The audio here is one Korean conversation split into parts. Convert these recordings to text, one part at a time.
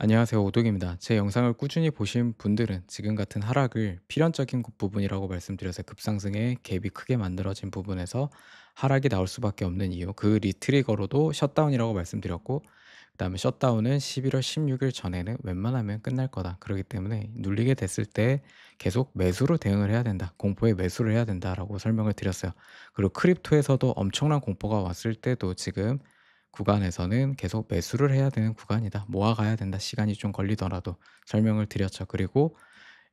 안녕하세요. 오독입니다. 제 영상을 꾸준히 보신 분들은 지금 같은 하락을 필연적인 부분이라고 말씀드려서 급상승에 갭이 크게 만들어진 부분에서 하락이 나올 수밖에 없는 이유, 그 리트리거로도 셧다운이라고 말씀드렸고, 그다음에 셧다운은 11월 16일 전에는 웬만하면 끝날 거다. 그렇기 때문에 눌리게 됐을 때 계속 매수로 대응을 해야 된다. 공포에 매수를 해야 된다라고 설명을 드렸어요. 그리고 크립토에서도 엄청난 공포가 왔을 때도 지금 구간에서는 계속 매수를 해야 되는 구간이다. 모아가야 된다. 시간이 좀 걸리더라도 설명을 드렸죠. 그리고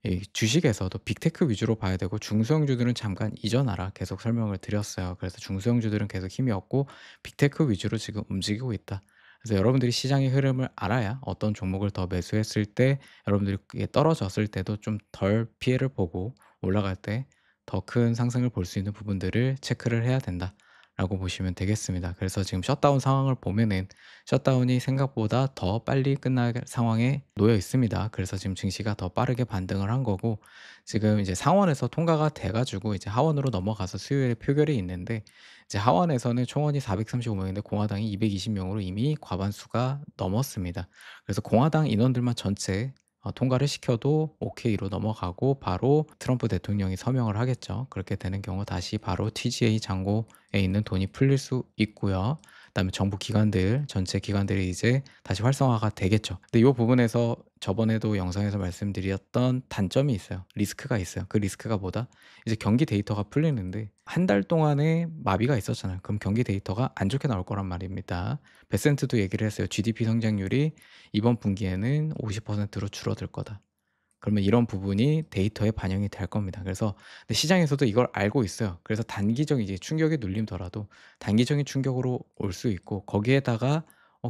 이 주식에서도 빅테크 위주로 봐야 되고 중소형주들은 잠깐 잊어놔라 계속 설명을 드렸어요. 그래서 중소형주들은 계속 힘이 없고 빅테크 위주로 지금 움직이고 있다. 그래서 여러분들이 시장의 흐름을 알아야 어떤 종목을 더 매수했을 때 여러분들이 그게 떨어졌을 때도 좀 덜 피해를 보고 올라갈 때 더 큰 상승을 볼 수 있는 부분들을 체크를 해야 된다. 라고 보시면 되겠습니다. 그래서 지금 셧다운 상황을 보면은 셧다운이 생각보다 더 빨리 끝날 상황에 놓여 있습니다. 그래서 지금 증시가 더 빠르게 반등을 한 거고, 지금 이제 상원에서 통과가 돼 가지고 이제 하원으로 넘어가서 수요일에 표결이 있는데, 이제 하원에서는 총원이 435명인데 공화당이 220명으로 이미 과반수가 넘었습니다. 그래서 공화당 인원들만 전체 통과를 시켜도 오케이로 넘어가고 바로 트럼프 대통령이 서명을 하겠죠. 그렇게 되는 경우 다시 바로 TGA 잔고에 있는 돈이 풀릴 수 있고요. 그다음에 정부 기관들, 전체 기관들이 이제 다시 활성화가 되겠죠. 근데 이 부분에서 저번에도 영상에서 말씀드렸던 단점이 있어요. 리스크가 있어요. 그 리스크가 뭐다? 이제 경기 데이터가 풀리는데 한 달 동안에 마비가 있었잖아요. 그럼 경기 데이터가 안 좋게 나올 거란 말입니다. 베센트도 얘기를 했어요. GDP 성장률이 이번 분기에는 50%로 줄어들 거다. 그러면 이런 부분이 데이터에 반영이 될 겁니다. 그래서 근데 시장에서도 이걸 알고 있어요. 그래서 단기적인 이제 충격에 눌림더라도 단기적인 충격으로 올 수 있고, 거기에다가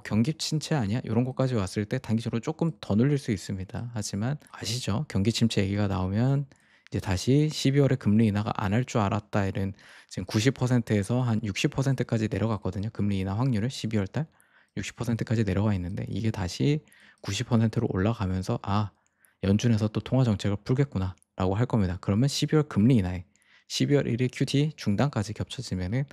경기 침체 아니야?" 요런 것까지 왔을 때 단기적으로 조금 더 눌릴 수 있습니다. 하지만 아시죠? 경기 침체 얘기가 나오면 이제 다시 12 월에 금리 인하가 안 할 줄 알았다 이런, 지금 90% 에서 한 60% 까지 내려갔거든요. 금리 인하 확률을 12월 달 60% 까지 내려가 있는데, 이게 다시 90%로 올라가면서 '아, 연준에서 또 통화 정책을 풀겠구나.'라고 할 겁니다. 그러면 12월 금리 인하에 12월 1일 QT 중단까지 겹쳐지면은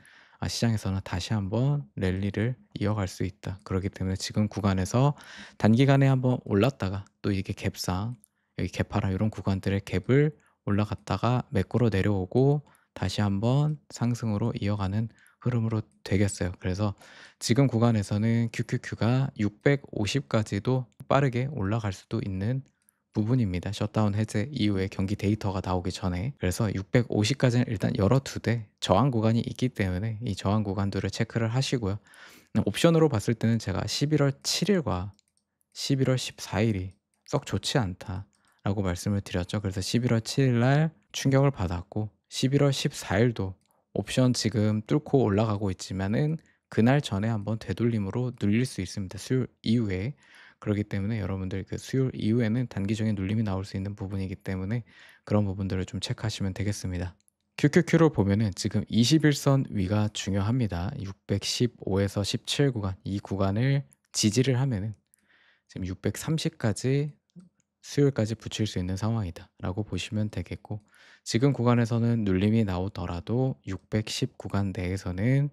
시장에서는 다시 한번 랠리를 이어갈 수 있다. 그렇기 때문에 지금 구간에서 단기간에 한번 올랐다가 또 이게 갭상, 여기 갭하락 요런 구간들의 갭을 올라갔다가 매꾸러 내려오고 다시 한번 상승으로 이어가는 흐름으로 되겠어요. 그래서 지금 구간에서는 QQQ가 650 까지도 빠르게 올라갈 수도 있는 부분입니다. 셧다운 해제 이후에 경기 데이터가 나오기 전에. 그래서 650 까지는 일단 열어두되 저항 구간이 있기 때문에 이 저항 구간들을 체크를 하시고요. 옵션으로 봤을 때는 제가 11월 7 일과 11월 14 일이 썩 좋지 않다라고 말씀을 드렸죠. 그래서 11월 7일 날 충격을 받았고 11월 14 일도 옵션 지금 뚫고 올라가고 있지만은 그날 전에 한번 되돌림으로 눌릴 수 있습니다, 수요일 이후에. 그렇기 때문에 여러분들 그 수요일 이후에는 단기적인 눌림이 나올 수 있는 부분이기 때문에 그런 부분들을 좀 체크하시면 되겠습니다. QQQ를 보면은 지금 21선 위가 중요합니다. 615에서 17 구간, 이 구간을 지지를 하면은 지금 630 까지 수요일까지 붙일 수 있는 상황이다라고 보시면 되겠고, 지금 구간에서는 눌림이 나오더라도 610 구간 내에서는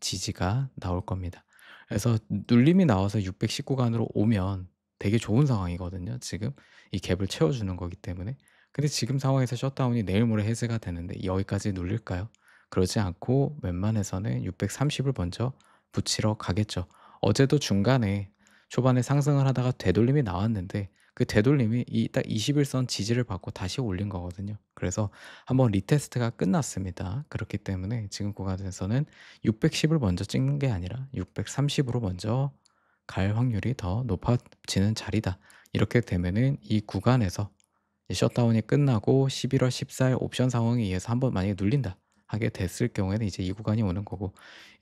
지지가 나올 겁니다. 그래서 눌림이 나와서 610 구간으로 오면 되게 좋은 상황이거든요, 지금. 이 갭을 채워주는 거기 때문에. 근데 지금 상황에서 셧다운이 내일 모레 해제가 되는데 여기까지 눌릴까요? 그러지 않고 웬만해서는 630을 먼저 붙이러 가겠죠. 어제도 중간에 초반에 상승을 하다가 되돌림이 나왔는데 그 되돌림이 이 딱 21선 지지를 받고 다시 올린 거거든요. 그래서 한번 리테스트가 끝났습니다. 그렇기 때문에 지금 구간에서는 610을 먼저 찍는 게 아니라 630으로 먼저 갈 확률이 더 높아지는 자리다. 이렇게 되면은 이 구간에서 셧다운이 끝나고 11월 14일 옵션 상황에 의해서 한번 만약에 눌린다 하게 됐을 경우에는 이제 이 구간이 오는 거고,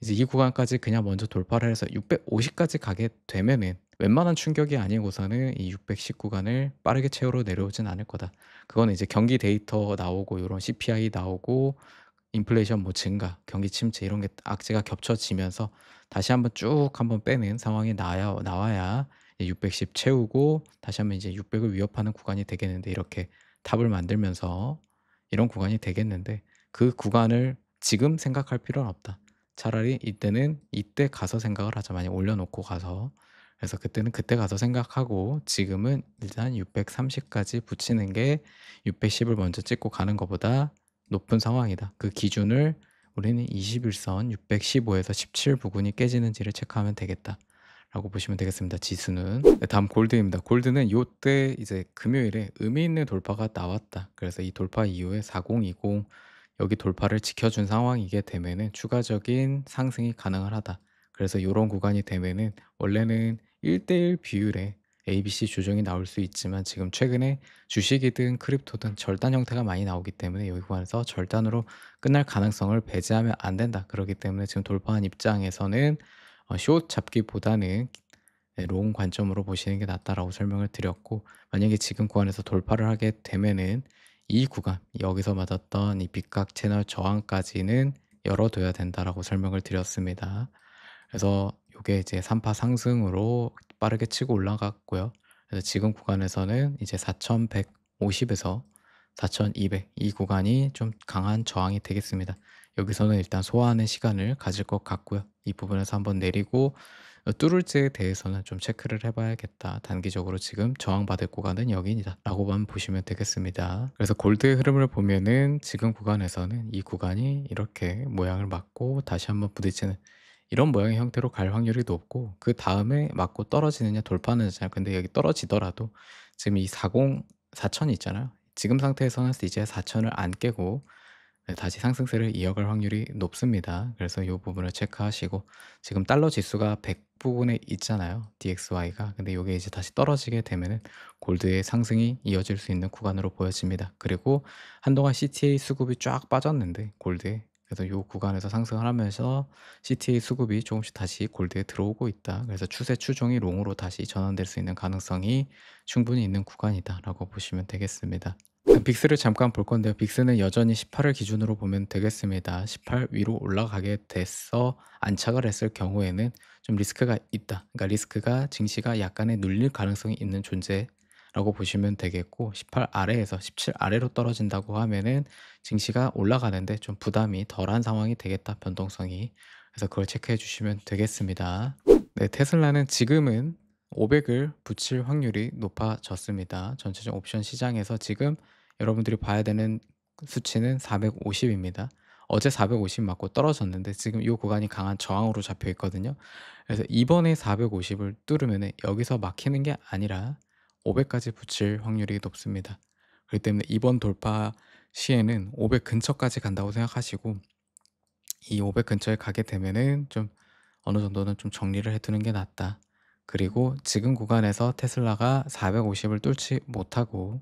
이제 이 구간까지 그냥 먼저 돌파를 해서 650 까지 가게 되면은 웬만한 충격이 아니고서는 이 610 구간을 빠르게 채우러 내려오진 않을 거다. 그거는 이제 경기 데이터 나오고 요런 CPI 나오고 인플레이션 뭐 증가, 경기 침체 이런 게 악재가 겹쳐지면서 다시 한번 쭉 한번 빼는 상황이 나와야 이제 610 채우고 다시 한번 이제 600을 위협하는 구간이 되겠는데, 이렇게 탑을 만들면서 이런 구간이 되겠는데 그 구간을 지금 생각할 필요는 없다. 차라리 이때는 이때 가서 생각을 하자. 많이 올려 놓고 가서. 그래서 그때는 그때 가서 생각하고 지금은 일단 630까지 붙이는 게 610을 먼저 찍고 가는 것보다 높은 상황이다. 그 기준을 우리는 21선 615에서 17 부근이 깨지는지를 체크하면 되겠다라고 보시면 되겠습니다. 지수는. 네, 다음 골드입니다. 골드는 요때 이제 금요일에 의미 있는 돌파가 나왔다. 그래서 이 돌파 이후에 4020 여기 돌파를 지켜준 상황이게 되면은 추가적인 상승이 가능을 하다. 그래서 요런 구간이 되면은 원래는 1대1 비율의 ABC 조정이 나올 수 있지만 지금 최근에 주식이든 크립토든 절단 형태가 많이 나오기 때문에 여기 구간에서 절단으로 끝날 가능성을 배제하면 안 된다. 그렇기 때문에 지금 돌파한 입장에서는 숏 잡기보다는 네, 롱 관점으로 보시는 게 낫다라고 설명을 드렸고, 만약에 지금 구간에서 돌파를 하게 되면은 이 구간 여기서 맞았던 이 빅각 채널 저항까지는 열어둬야 된다라고 설명을 드렸습니다. 그래서 요게 이제 3파 상승으로 빠르게 치고 올라갔고요. 그래서 지금 구간에서는 이제 4,150에서 4,200 이 구간이 좀 강한 저항이 되겠습니다. 여기서는 일단 소화하는 시간을 가질 것 같고요. 이 부분에서 한번 내리고 뚫을지에 대해서는 좀 체크를 해 봐야겠다. 단기적으로 지금 저항받을 구간은 여기다라고만 보시면 되겠습니다. 그래서 골드의 흐름을 보면은 지금 구간에서는 이 구간이 이렇게 모양을 맞고 다시 한번 부딪히는 이런 모양의 형태로 갈 확률이 높고, 그다음에 맞고 떨어지느냐 돌파하느냐. 근데 여기 떨어지더라도 지금 이 40 있잖아요. 지금 상태에서는 이제 4000을 안 깨고 네, 다시 상승세를 이어갈 확률이 높습니다. 그래서 이 부분을 체크하시고, 지금 달러 지수가 100 부근에 있잖아요. DXY가. 근데 요게 이제 다시 떨어지게 되면은 골드의 상승이 이어질 수 있는 구간으로 보여집니다. 그리고 한동안 CTA 수급이 쫙 빠졌는데 골드에, 그래서 요 구간에서 상승을 하면서 CTA 수급이 조금씩 다시 골드에 들어오고 있다. 그래서 추세 추종이 롱으로 다시 전환될 수 있는 가능성이 충분히 있는 구간이다라고 보시면 되겠습니다. 빅스를 잠깐 볼 건데요. 빅스는 여전히 18을 기준으로 보면 되겠습니다. 18 위로 올라가게 돼서 안착을 했을 경우에는 좀 리스크가 있다. 그러니까 리스크가 증시가 약간의 눌릴 가능성이 있는 존재라고 보시면 되겠고, 18 아래에서 17 아래로 떨어진다고 하면은 증시가 올라가는데 좀 부담이 덜한 상황이 되겠다, 변동성이. 그래서 그걸 체크해 주시면 되겠습니다. 네, 테슬라는 지금은 500을 붙일 확률이 높아졌습니다. 전체적 옵션 시장에서 지금 여러분들이 봐야 되는 수치는 450입니다. 어제 450 맞고 떨어졌는데 지금 이 구간이 강한 저항으로 잡혀 있거든요. 그래서 이번에 450을 뚫으면 여기서 막히는 게 아니라 500까지 붙일 확률이 높습니다. 그렇기 때문에 이번 돌파 시에는 500 근처까지 간다고 생각하시고, 이 500 근처에 가게 되면은 좀 어느 정도는 좀 정리를 해 두는 게 낫다. 그리고 지금 구간에서 테슬라가 450을 뚫지 못하고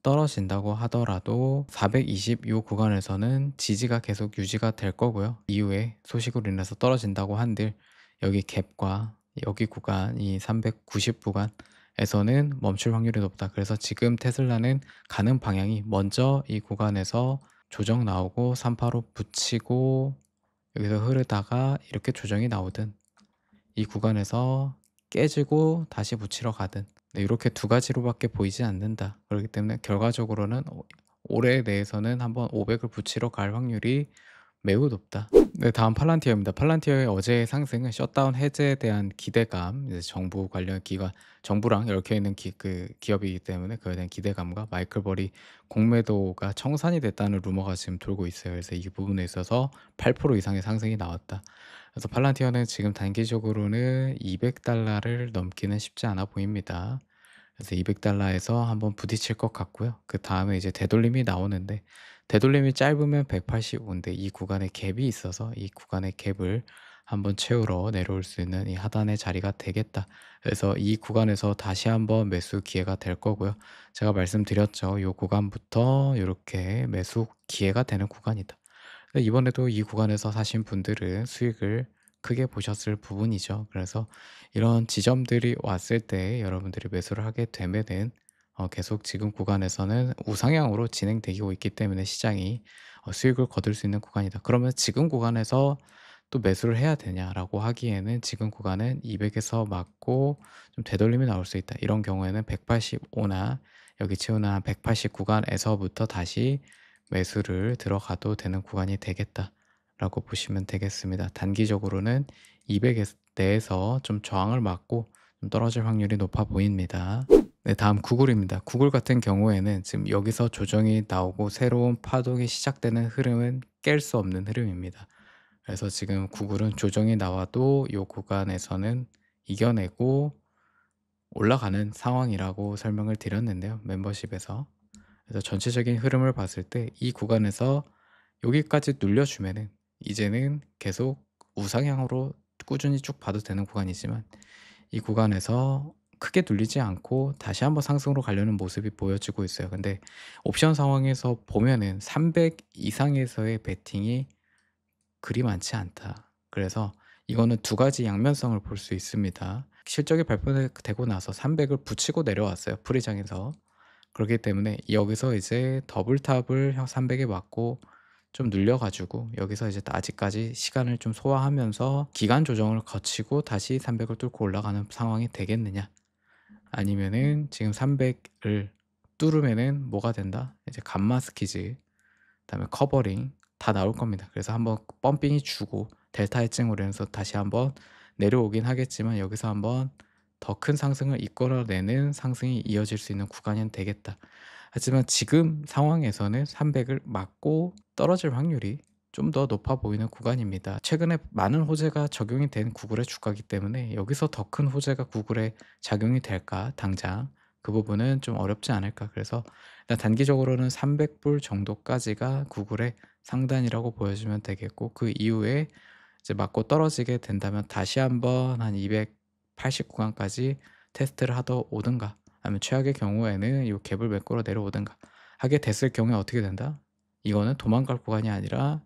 떨어진다고 하더라도 420 요 구간에서는 지지가 계속 유지가 될 거고요. 이후에 소식으로 인해서 떨어진다고 한들 여기 갭과 여기 구간 이 390 구간에서는 멈출 확률이 높다. 그래서 지금 테슬라는 가는 방향이 먼저 이 구간에서 조정 나오고 385 붙이고 여기서 흐르다가 이렇게 조정이 나오든 이 구간에서 깨지고 다시 붙이러 가든, 네, 이렇게 두 가지로밖에 보이지 않는다. 그렇기 때문에 결과적으로는 올해 내에서는 한번 500을 붙이러 갈 확률이 매우 높다. 네, 다음 팔란티어입니다. 팔란티어의 어제의 상승은 셧다운 해제에 대한 기대감, 이제 정부 관련 기관, 정부랑 얽혀 있는 기업이기 때문에 그에 대한 기대감과 마이클 버리 공매도가 청산이 됐다는 루머가 지금 돌고 있어요. 그래서 이 부분에 있어서 8% 이상의 상승이 나왔다. 그래서 팔란티어는 지금 단기적으로는 200달러를 넘기는 쉽지 않아 보입니다. 그래서 200달러에서 한번 부딪힐 것 같고요. 그다음에 이제 되돌림이 나오는데, 되돌림이 짧으면 185인데 이 구간에 갭이 있어서 이 구간의 갭을 한번 채우러 내려올 수 있는 이 하단의 자리가 되겠다. 그래서 이 구간에서 다시 한번 매수 기회가 될 거고요. 제가 말씀드렸죠. 이 구간부터 이렇게 매수 기회가 되는 구간이다. 근데 이번에도 이 구간에서 사신 분들은 수익을 크게 보셨을 부분이죠. 그래서 이런 지점들이 왔을 때 여러분들이 매수를 하게 되면은 계속 지금 구간에서는 우상향으로 진행되고 있기 때문에 시장이 수익을 거둘 수 있는 구간이다. 그러면 지금 구간에서 또 매수를 해야 되냐라고 하기에는 지금 구간은 200에서 맞고 좀 되돌림이 나올 수 있다. 이런 경우에는 185나 여기 채우는 한 180 구간에서부터 다시 매수를 들어가도 되는 구간이 되겠다라고 보시면 되겠습니다. 단기적으로는 200 내에서 좀 저항을 맞고 좀 떨어질 확률이 높아 보입니다. 네, 다음 구글입니다. 구글 같은 경우에는 지금 여기서 조정이 나오고 새로운 파동이 시작되는 흐름은 깰 수 없는 흐름입니다. 그래서 지금 구글은 조정이 나와도 이 구간에서는 이겨내고 올라가는 상황이라고 설명을 드렸는데요, 멤버십에서. 그래서 전체적인 흐름을 봤을 때 이 구간에서 여기까지 눌려주면은 이제는 계속 우상향으로 꾸준히 쭉 봐도 되는 구간이지만, 이 구간에서 크게 눌리지 않고 다시 한번 상승으로 가려는 모습이 보여지고 있어요. 근데 옵션 상황에서 보면은 300 이상에서의 베팅이 그리 많지 않다. 그래서 이거는 두 가지 양면성을 볼 수 있습니다. 실적이 발표되고 나서 300을 붙이고 내려왔어요, 프리장에서. 그렇기 때문에 여기서 이제 더블탑을 300에 맞고 좀 눌려 가지고 여기서 이제 아직까지 시간을 좀 소화하면서 기간 조정을 거치고 다시 300을 뚫고 올라가는 상황이 되겠느냐, 아니면은 지금 300을 뚫으면은 뭐가 된다? 이제 감마 스키즈, 그다음에 커버링 다 나올 겁니다. 그래서 한번 펌핑이 주고 델타 해증으로 해서 다시 한번 내려오긴 하겠지만, 여기서 한번 더 큰 상승을 이끌어내는 상승이 이어질 수 있는 구간이 되겠다. 하지만 지금 상황에서는 300을 맞고 떨어질 확률이 좀 더 높아 보이는 구간입니다. 최근에 많은 호재가 적용이 된 구글의 주가이기 때문에 여기서 더 큰 호재가 구글에 작용이 될까, 당장 그 부분은 좀 어렵지 않을까. 그래서 일단 단기적으로는 300불 정도까지가 구글의 상단이라고 보여주면 되겠고, 그 이후에 이제 맞고 떨어지게 된다면 다시 한번 한 280 구간까지 테스트를 하더 오든가, 아니면 최악의 경우에는 이 갭을 메꾸러 내려오든가 하게 됐을 경우에 어떻게 된다? 이거는 도망갈 구간이 아니라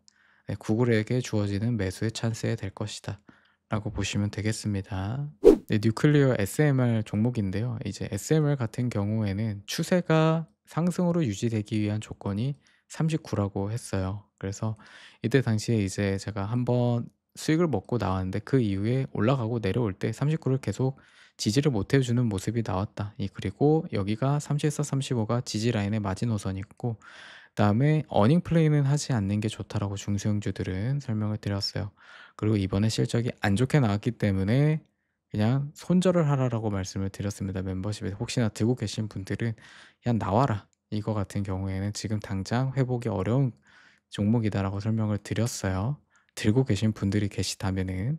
구글에게 주어지는 매수의 찬스에 될 것이다 라고 보시면 되겠습니다. 네, 뉴클리어 SMR 종목인데요. 이제 SMR 같은 경우에는 추세가 상승으로 유지되기 위한 조건이 39라고 했어요. 그래서 이때 당시에 이제 제가 한번 수익을 먹고 나왔는데, 그 이후에 올라가고 내려올 때 39를 계속 지지를 못 해주는 모습이 나왔다. 그리고 여기가 34, 35가 지지 라인의 마지노선이 있고, 그다음에 어닝 플레이는 하지 않는 게 좋다라고 중소형주들은 설명을 드렸어요. 그리고 이번에 실적이 안 좋게 나왔기 때문에 그냥 손절을 하라라고 말씀을 드렸습니다. 멤버십에 혹시나 들고 계신 분들은 그냥 나와라. 이거 같은 경우에는 지금 당장 회복이 어려운 종목이다라고 설명을 드렸어요, 들고 계신 분들이 계시다면은.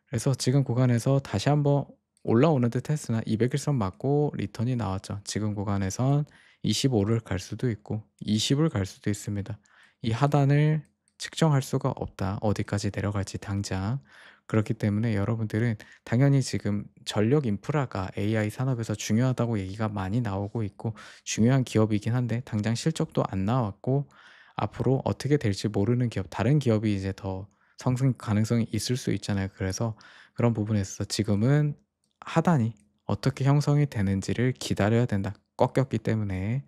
그래서 지금 구간에서 다시 한번 올라오는 듯 했으나 200일선 맞고 리턴이 나왔죠. 지금 구간에선 25를 갈 수도 있고 20을 갈 수도 있습니다. 이 하단을 측정할 수가 없다, 어디까지 내려갈지 당장. 그렇기 때문에 여러분들은 당연히 지금 전력 인프라가 AI 산업에서 중요하다고 얘기가 많이 나오고 있고 중요한 기업이긴 한데, 당장 실적도 안 나왔고 앞으로 어떻게 될지 모르는 기업, 다른 기업이 이제 더 상승 가능성이 있을 수 있잖아요. 그래서 그런 부분에 있어서 지금은 하단이 어떻게 형성이 되는지를 기다려야 된다, 꺾였기 때문에.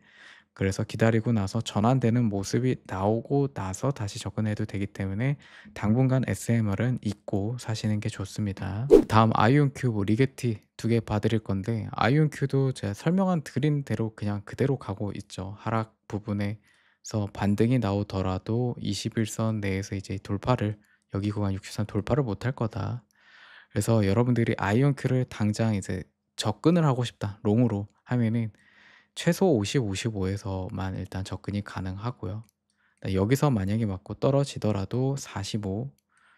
그래서 기다리고 나서 전환되는 모습이 나오고 나서 다시 접근해도 되기 때문에 당분간 SMR은 잊고 사시는 게 좋습니다. 다음 아이온큐브, 리게티 두 개 봐드릴 건데, 아이온큐도 제가 설명한 드린 대로 그냥 그대로 가고 있죠. 하락 부분에서 반등이 나오더라도 21선 내에서 이제 돌파를, 여기 구간 63 돌파를 못할 거다. 그래서 여러분들이 아이온큐를 당장 이제 접근을 하고 싶다, 롱으로 하면은 최소 50, 55에서만 일단 접근이 가능하고요. 여기서 만약에 맞고 떨어지더라도 45,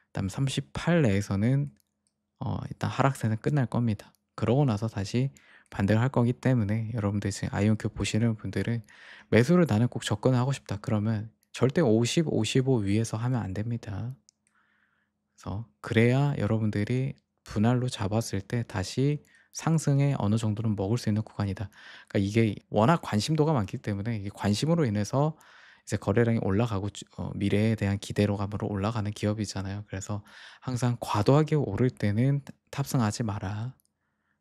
그다음 38 내에서는 일단 하락세는 끝날 겁니다. 그러고 나서 다시 반등을 할 거기 때문에 여러분들 지금 아이온큐 보시는 분들은 매수를 나는 꼭 접근을 하고 싶다, 그러면 절대 50, 55 위에서 하면 안 됩니다. 그래서 그래야 여러분들이 분할로 잡았을 때 다시 상승에 어느 정도는 먹을 수 있는 구간이다. 그러니까 이게 워낙 관심도가 많기 때문에 이 관심으로 인해서 이제 거래량이 올라가고 미래에 대한 기대감으로 올라가는 기업이잖아요. 그래서 항상 과도하게 오를 때는 탑승하지 마라.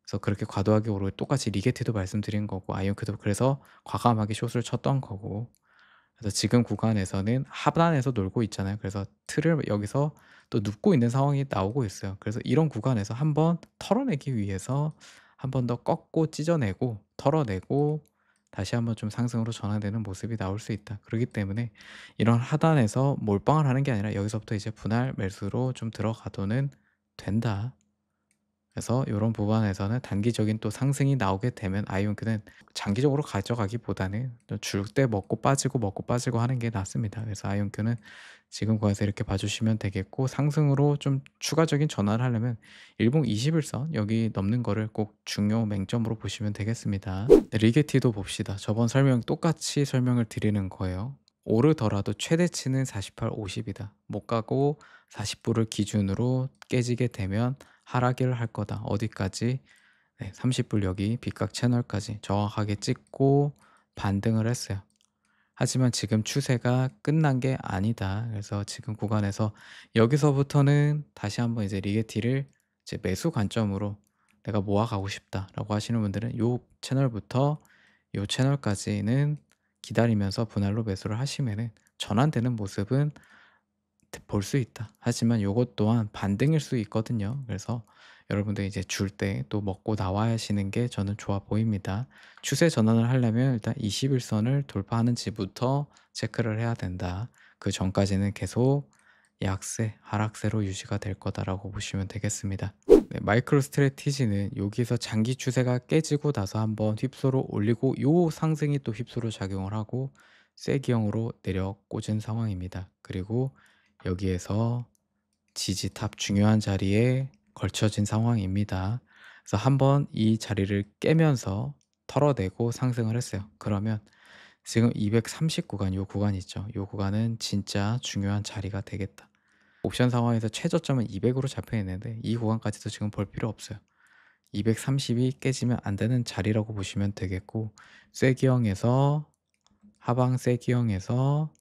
그래서 그렇게 과도하게 오르고, 똑같이 리게티도 말씀드린 거고 아이온큐도 그래서 과감하게 숏을 쳤던 거고. 그래서 지금 구간에서는 하단에서 놀고 있잖아요. 그래서 틀을 여기서 또 눕고 있는 상황이 나오고 있어요. 그래서 이런 구간에서 한번 털어내기 위해서 한 번 더 꺾고 찢어내고 털어내고 다시 한번 좀 상승으로 전환되는 모습이 나올 수 있다. 그렇기 때문에 이런 하단에서 몰빵을 하는 게 아니라 여기서부터 이제 분할 매수로 좀 들어가도는 된다. 그래서 요런 부분에서는 단기적인 또 상승이 나오게 되면 아이온큐는 장기적으로 가져가기보다는 또 줄 때 먹고 빠지고 하는 게 낫습니다. 그래서 아이온큐는 지금 거에서 이렇게 봐 주시면 되겠고, 상승으로 좀 추가적인 전환을 하려면 일봉 21선 여기 넘는 거를 꼭 중요 맹점으로 보시면 되겠습니다. 네, 리게티도 봅시다. 저번 설명 똑같이 설명을 드리는 거예요. 오르더라도 최대치는 48, 50이다. 못 가고 40불을 기준으로 깨지게 되면 하락을 할 거다. 어디까지? 네, 30불 여기 빗각 채널까지 정확하게 찍고 반등을 했어요. 하지만 지금 추세가 끝난 게 아니다. 그래서 지금 구간에서 여기서부터는 다시 한번 이제 리게티를 이제 매수 관점으로 내가 모아가고 싶다라고 하시는 분들은 요 채널부터 요 채널까지는 기다리면서 분할로 매수를 하시면은 전환되는 모습은 볼 수 있다. 하지만 요것 또한 반등일 수 있거든요. 그래서 여러분들 이제 줄 때 또 먹고 나와 하시는 게 저는 좋아 보입니다. 추세 전환을 하려면 일단 21선을 돌파하는지부터 체크를 해야 된다. 그 전까지는 계속 약세, 하락세로 유지가 될 거다라고 보시면 되겠습니다. 네, 마이크로 스트레티지는 여기서 장기 추세가 깨지고 나서 한번 휩소로 올리고 요 상승이 또 휩소로 작용을 하고 쐐기형으로 내려 꽂은 상황입니다. 그리고 여기에서 지지탑 중요한 자리에 걸쳐진 상황입니다. 그래서 한번 이 자리를 깨면서 털어내고 상승을 했어요. 그러면 지금 230 구간, 요 구간 있죠. 요 구간은 진짜 중요한 자리가 되겠다. 옵션 상황에서 최저점은 200으로 잡혀 있는데 이 구간까지도 지금 볼 필요 없어요. 230이 깨지면 안 되는 자리라고 보시면 되겠고, 쐐기형에서 하방 쐐기형에서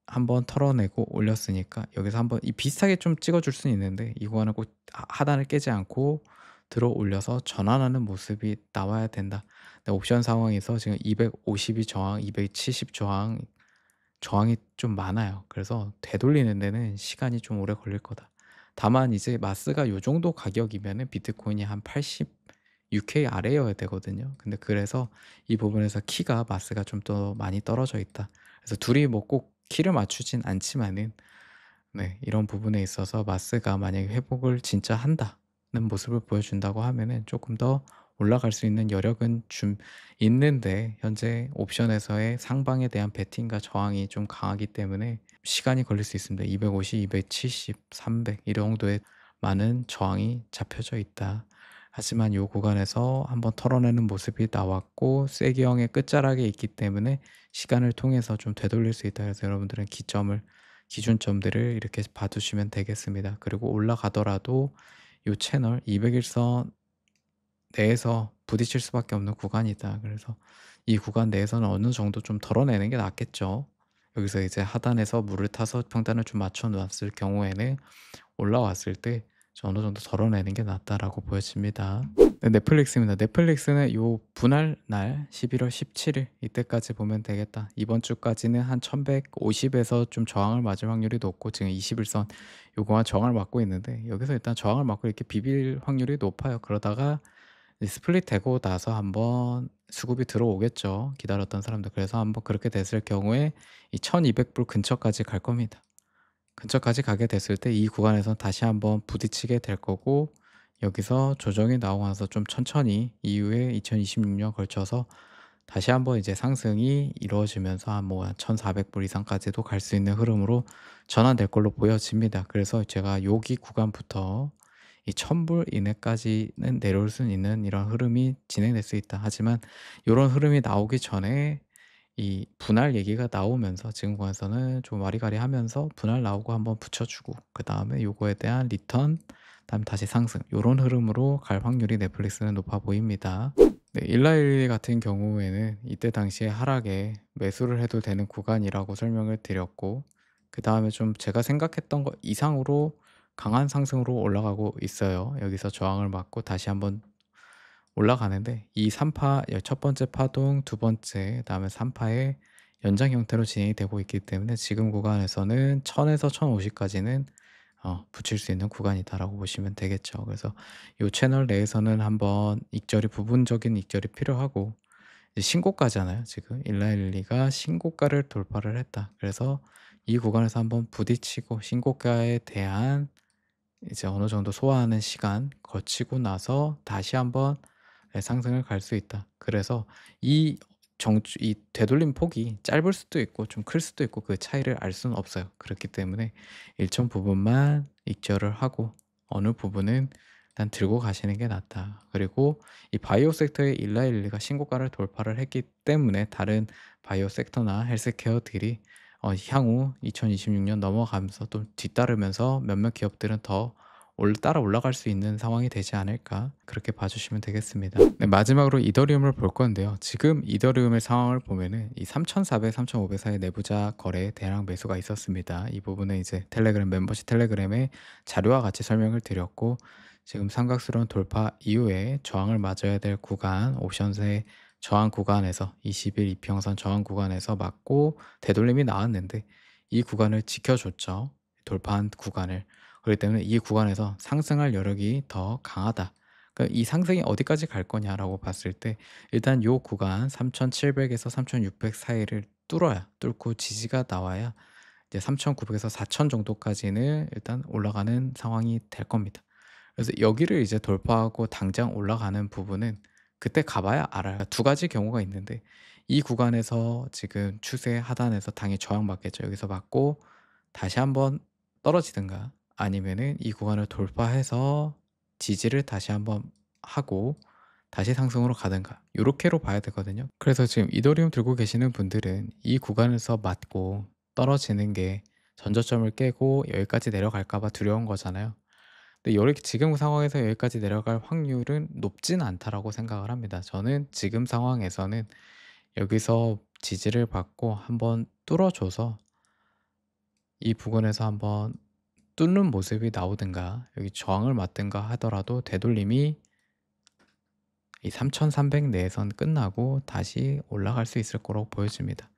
한번 털어내고 올렸으니까 여기서 한번 이 비슷하게 좀 찍어줄 수는 있는데 이 구간은 꼭 하단을 깨지 않고 들어 올려서 전환하는 모습이 나와야 된다. 근데 옵션 상황에서 지금 252 저항, 270 저항이 좀 많아요. 그래서 되돌리는 데는 시간이 좀 오래 걸릴 거다. 다만 이제 마스가 요 정도 가격이면은 비트코인이 한 86K 아래여야 되거든요. 근데 그래서 이 부분에서 키가 마스가 좀 더 많이 떨어져 있다. 그래서 둘이 뭐 꼭 키를 맞추진 않지만은, 네, 이런 부분에 있어서 마스가 만약에 회복을 진짜 한다는 모습을 보여준다고 하면은 조금 더 올라갈 수 있는 여력은 좀 있는데, 현재 옵션에서의 상방에 대한 베팅과 저항이 좀 강하기 때문에 시간이 걸릴 수 있습니다. 250, 270, 300 이 정도의 많은 저항이 잡혀져 있다. 하지만 이 구간에서 한번 털어내는 모습이 나왔고 쐐기형의 끝자락에 있기 때문에 시간을 통해서 좀 되돌릴 수 있다. 그래서 여러분들은 기준점들을 이렇게 봐두시면 되겠습니다. 그리고 올라가더라도 이 채널 200일선 내에서 부딪힐 수밖에 없는 구간이다. 그래서 이 구간 내에서는 어느 정도 좀 덜어내는 게 낫겠죠. 여기서 이제 하단에서 물을 타서 평단을 좀 맞춰 놨을 경우에는 올라왔을 때 어느 정도 덜어내는 게 낫다라고 보여집니다. 네, 넷플릭스입니다. 넷플릭스는 요 분할 날 11월 17일 이때까지 보면 되겠다. 이번 주까지는 한 1150에서 좀 저항을 맞을 확률이 높고 지금 21선 요거와 저항을 맞고 있는데 여기서 일단 저항을 맞고 이렇게 비빌 확률이 높아요. 그러다가 스플릿 되고 나서 한번 수급이 들어오겠죠, 기다렸던 사람들. 그래서 한번 그렇게 됐을 경우에 이 1200불 근처까지 갈 겁니다. 근처까지 가게 됐을 때 이 구간에서 다시 한번 부딪히게 될 거고, 여기서 조정이 나오고 나서 좀 천천히 이후에 2026년 걸쳐서 다시 한번 이제 상승이 이루어지면서 한 뭐 1,400불 이상까지도 갈 수 있는 흐름으로 전환될 걸로 보여집니다. 그래서 제가 여기 구간부터 이 1,000불 이내까지는 내려올 수 있는 이런 흐름이 진행될 수 있다. 하지만 이런 흐름이 나오기 전에 이 분할 얘기가 나오면서 지금 구간에서는 좀 와리가리하면서 분할 나오고 한번 붙여주고 그다음에 요거에 대한 리턴, 그다음에 다시 상승, 요런 흐름으로 갈 확률이 넷플릭스는 높아 보입니다. 네, 일라일 같은 경우에는 이때 당시에 하락에 매수를 해도 되는 구간이라고 설명을 드렸고, 그다음에 좀 제가 생각했던 것 이상으로 강한 상승으로 올라가고 있어요. 여기서 저항을 맞고 다시 한번 올라가는데 이 3파 첫 번째 파동, 두 번째, 그다음에 3파의 연장 형태로 진행이 되고 있기 때문에 지금 구간에서는 1000에서 1050까지는 붙일 수 있는 구간이다라고 보시면 되겠죠. 그래서 이 채널 내에서는 한번 부분적인 익절이 필요하고, 이제 신고가잖아요. 지금 일라일리가 신고가를 돌파를 했다. 그래서 이 구간에서 한번 부딪히고 신고가에 대한 이제 어느 정도 소화하는 시간 거치고 나서 다시 한번 상승을 갈 수 있다. 그래서 이 되돌림 폭이 짧을 수도 있고 좀 클 수도 있고 그 차이를 알 수는 없어요. 그렇기 때문에 일정 부분만 익절을 하고 어느 부분은 일단 들고 가시는 게 낫다. 그리고 이 바이오 섹터의 일라일리가 신고가를 돌파를 했기 때문에 다른 바이오 섹터나 헬스케어들이 향후 2026년 넘어가면서 또 뒤따르면서 몇몇 기업들은 더 따라 올라갈 수 있는 상황이 되지 않을까, 그렇게 봐주시면 되겠습니다. 네, 마지막으로 이더리움을 볼 건데요. 지금 이더리움의 상황을 보면은 이 3,400, 3,500 사이 내부자 거래 대량 매수가 있었습니다. 이 부분은 이제 텔레그램 멤버십 텔레그램에 자료와 같이 설명을 드렸고, 지금 삼각수렴 돌파 이후에 저항을 맞아야 될 구간, 옵션세 저항 구간에서 20일 이평선 저항 구간에서 맞고 되돌림이 나왔는데 이 구간을 지켜줬죠. 돌파한 구간을. 그렇기 때문에 이 구간에서 상승할 여력이 더 강하다. 그러니까 이 상승이 어디까지 갈 거냐라고 봤을 때 일단 요 구간 3,700에서 3,600 사이를 뚫고 지지가 나와야 이제 3,900에서 4,000 정도까지는 일단 올라가는 상황이 될 겁니다. 그래서 여기를 이제 돌파하고 당장 올라가는 부분은 그때 가봐야 알아요. 두 가지 경우가 있는데 이 구간에서 지금 추세 하단에서 당연히 저항받겠죠. 여기서 받고 다시 한번 떨어지든가 아니면은 이 구간을 돌파해서 지지를 다시 한번 하고 다시 상승으로 가든가 요렇게로 봐야 되거든요. 그래서 지금 이더리움 들고 계시는 분들은 이 구간에서 맞고 떨어지는 게 전저점을 깨고 여기까지 내려갈까 봐 두려운 거잖아요. 근데 요렇게 지금 상황에서 여기까지 내려갈 확률은 높진 않다라고 생각을 합니다. 저는 지금 상황에서는 여기서 지지를 받고 한번 뚫어줘서 이 부분에서 한번 뚫는 모습이 나오든가 여기 저항을 맞든가 하더라도 되돌림이 이 3,300 내에선 끝나고 다시 올라갈 수 있을 거라고 보여집니다.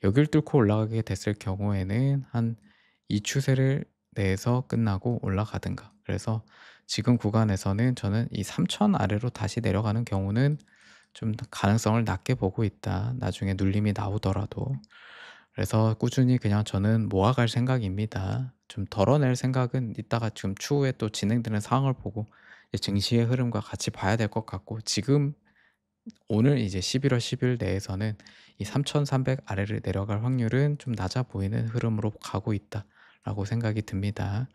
여길 뚫고 올라가게 됐을 경우에는 한 이 추세를 내에서 끝나고 올라가든가. 그래서 지금 구간에서는 저는 이 3,000 아래로 다시 내려가는 경우는 좀 가능성을 낮게 보고 있다. 나중에 눌림이 나오더라도. 그래서 꾸준히 그냥 저는 모아갈 생각입니다. 좀 덜어낼 생각은 이따가 지금 추후에 또 진행되는 상황을 보고 이제 증시의 흐름과 같이 봐야 될 것 같고, 지금 오늘 이제 11월 10일 내에서는 이 3,300 아래를 내려갈 확률은 좀 낮아 보이는 흐름으로 가고 있다라고 생각이 듭니다.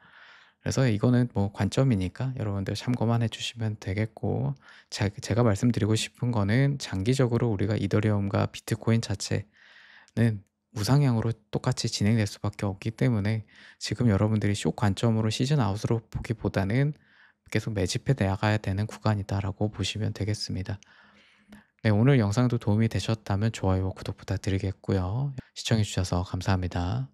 그래서 이거는 뭐 관점이니까 여러분들 참고만 해주시면 되겠고, 제가 말씀드리고 싶은 거는 장기적으로 우리가 이더리움과 비트코인 자체는 우상향으로 똑같이 진행될 수밖에 없기 때문에 지금 여러분들이 쇼 관점으로 시즌 아웃으로 보기보다는 계속 매집해 나가야 되는 구간이다라고 보시면 되겠습니다. 네, 오늘 영상도 도움이 되셨다면 좋아요와 구독 부탁드리겠고요. 시청해 주셔서 감사합니다.